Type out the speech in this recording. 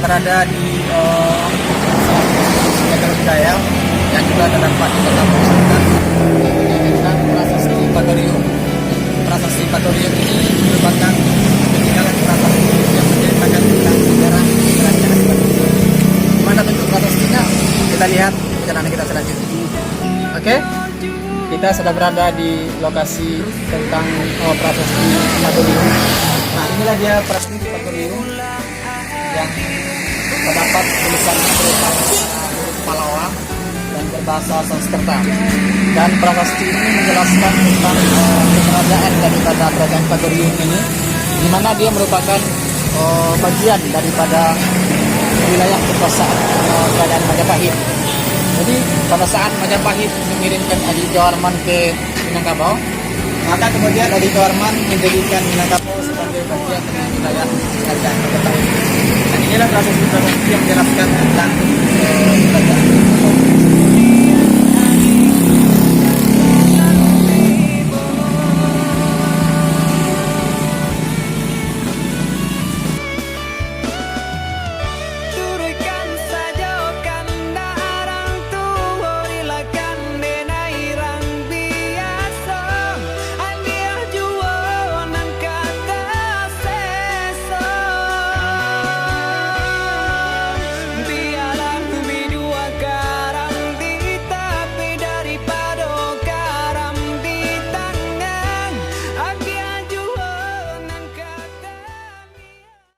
berada di Sumatera Utara yang juga terdapat di Kota Purwakarta tentang prasasti Patorium. Prasasti Patorium ini merupakan peninggalan prasasti yang menceritakan tentang sejarah kerajaan Patorium. Mana bentuk prasastinya? Kita lihat perjalanan kita selanjutnya. Oke, kita sudah berada di lokasi tentang prasasti Patorium. Nah, inilah dia prasasti Patorium yang terdapat tulisannya berupa huruf Palawa dan berbahasa Sanskerta. Dan prasasti ini menjelaskan tentang kerajaan daripada kerajaan Patorium ini, di mana dia merupakan bagian daripada wilayah kekuasaan kerajaan Majapahit. Jadi pada saat Majapahit mengirimkan Adi Jawarman ke Minangkabau, maka kemudian Adi Jawarman menjadikan Minangkabau sebagai bagian dari wilayah kerajaan Majapahit. Dan inilah prasasti yang menjelaskan tentang kerajaan Majapahit.